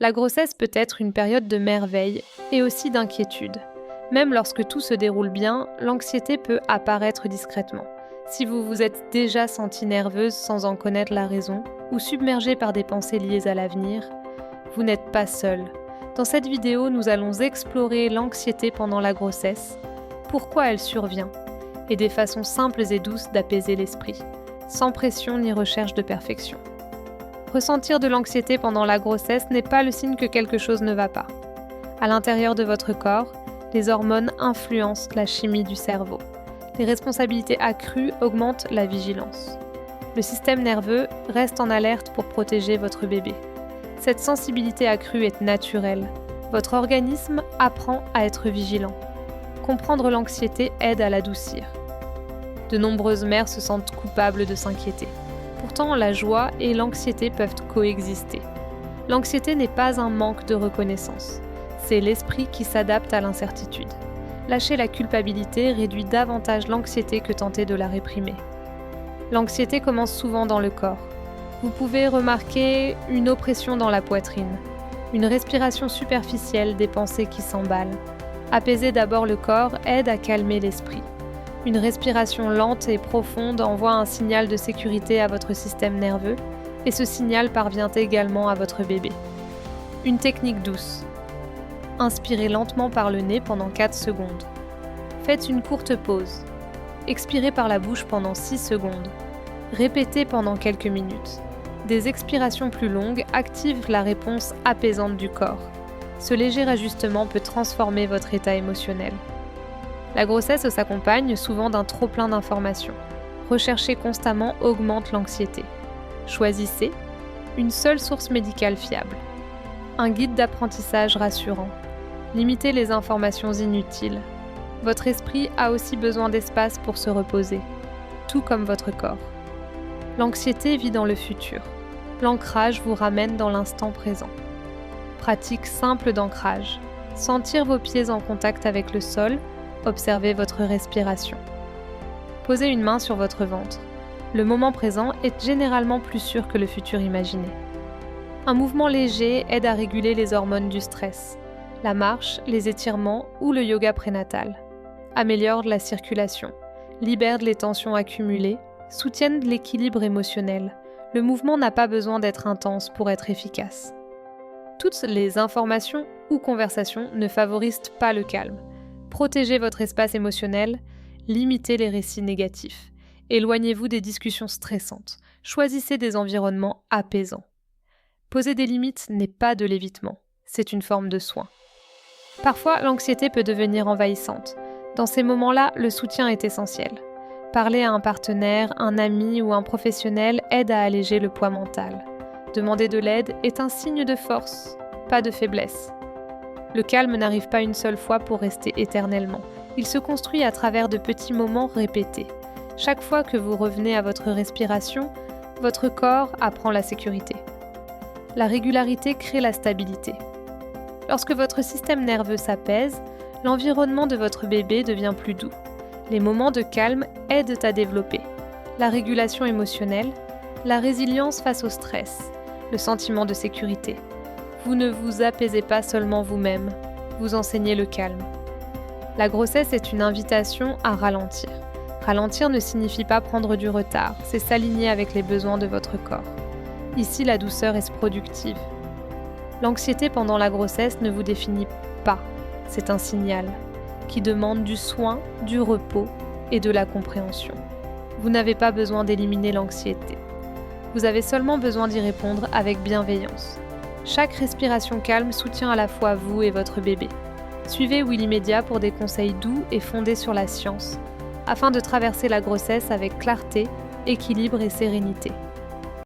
La grossesse peut être une période de merveille et aussi d'inquiétude. Même lorsque tout se déroule bien, l'anxiété peut apparaître discrètement. Si vous vous êtes déjà sentie nerveuse sans en connaître la raison, ou submergée par des pensées liées à l'avenir, vous n'êtes pas seul. Dans cette vidéo, nous allons explorer l'anxiété pendant la grossesse, pourquoi elle survient, et des façons simples et douces d'apaiser l'esprit, sans pression ni recherche de perfection. Ressentir de l'anxiété pendant la grossesse n'est pas le signe que quelque chose ne va pas. À l'intérieur de votre corps, les hormones influencent la chimie du cerveau. Les responsabilités accrues augmentent la vigilance. Le système nerveux reste en alerte pour protéger votre bébé. Cette sensibilité accrue est naturelle. Votre organisme apprend à être vigilant. Comprendre l'anxiété aide à l'adoucir. De nombreuses mères se sentent coupables de s'inquiéter. Pourtant, la joie et l'anxiété peuvent coexister. L'anxiété n'est pas un manque de reconnaissance. C'est l'esprit qui s'adapte à l'incertitude. Lâcher la culpabilité réduit davantage l'anxiété que tenter de la réprimer. L'anxiété commence souvent dans le corps. Vous pouvez remarquer une oppression dans la poitrine, une respiration superficielle des pensées qui s'emballent. Apaiser d'abord le corps aide à calmer l'esprit. Une respiration lente et profonde envoie un signal de sécurité à votre système nerveux et ce signal parvient également à votre bébé. Une technique douce. Inspirez lentement par le nez pendant 4 secondes. Faites une courte pause. Expirez par la bouche pendant 6 secondes. Répétez pendant quelques minutes. Des expirations plus longues activent la réponse apaisante du corps. Ce léger ajustement peut transformer votre état émotionnel. La grossesse s'accompagne souvent d'un trop-plein d'informations. Rechercher constamment augmente l'anxiété. Choisissez une seule source médicale fiable. Un guide d'apprentissage rassurant. Limitez les informations inutiles. Votre esprit a aussi besoin d'espace pour se reposer, tout comme votre corps. L'anxiété vit dans le futur. L'ancrage vous ramène dans l'instant présent. Pratique simple d'ancrage. Sentir vos pieds en contact avec le sol. Observez votre respiration. Posez une main sur votre ventre. Le moment présent est généralement plus sûr que le futur imaginé. Un mouvement léger aide à réguler les hormones du stress. La marche, les étirements ou le yoga prénatal améliorent la circulation, libèrent les tensions accumulées, soutiennent l'équilibre émotionnel. Le mouvement n'a pas besoin d'être intense pour être efficace. Toutes les informations ou conversations ne favorisent pas le calme. Protégez votre espace émotionnel, limitez les récits négatifs. Éloignez-vous des discussions stressantes. Choisissez des environnements apaisants. Poser des limites n'est pas de l'évitement, c'est une forme de soin. Parfois, l'anxiété peut devenir envahissante. Dans ces moments-là, le soutien est essentiel. Parler à un partenaire, un ami ou un professionnel aide à alléger le poids mental. Demander de l'aide est un signe de force, pas de faiblesse. Le calme n'arrive pas une seule fois pour rester éternellement. Il se construit à travers de petits moments répétés. Chaque fois que vous revenez à votre respiration, votre corps apprend la sécurité. La régularité crée la stabilité. Lorsque votre système nerveux s'apaise, l'environnement de votre bébé devient plus doux. Les moments de calme aident à développer la régulation émotionnelle, la résilience face au stress, le sentiment de sécurité. Vous ne vous apaisez pas seulement vous-même, vous enseignez le calme. La grossesse est une invitation à ralentir. Ralentir ne signifie pas prendre du retard, c'est s'aligner avec les besoins de votre corps. Ici, la douceur est productive. L'anxiété pendant la grossesse ne vous définit pas, c'est un signal qui demande du soin, du repos et de la compréhension. Vous n'avez pas besoin d'éliminer l'anxiété. Vous avez seulement besoin d'y répondre avec bienveillance. Chaque respiration calme soutient à la fois vous et votre bébé. Suivez Willy Media pour des conseils doux et fondés sur la science, afin de traverser la grossesse avec clarté, équilibre et sérénité.